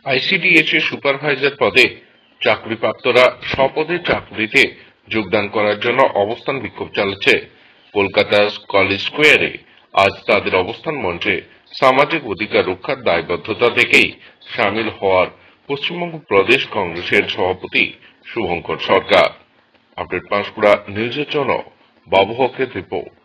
ICDS এর supervisor পদে চাকরিপ্রাপ্তরা স্বপদে চাকরিতে যোগদান করার জন্য অবস্থান বিক্ষোভ চালাচ্ছে। কলকাতার কলেজ স্কোয়ারে আজ তাদের অবস্থান মঞ্চে সামাজিক অধিকার রক্ষার দায়বদ্ধতা থেকেই সামিল হওয়ার পশ্চিমবঙ্গ প্রদেশ কংগ্রেসের সভাপতি শুভঙ্কর সরকার। আপডেট পাঁশকুড়া নিউজের জন্য বাবু হকের রিপোর্ট।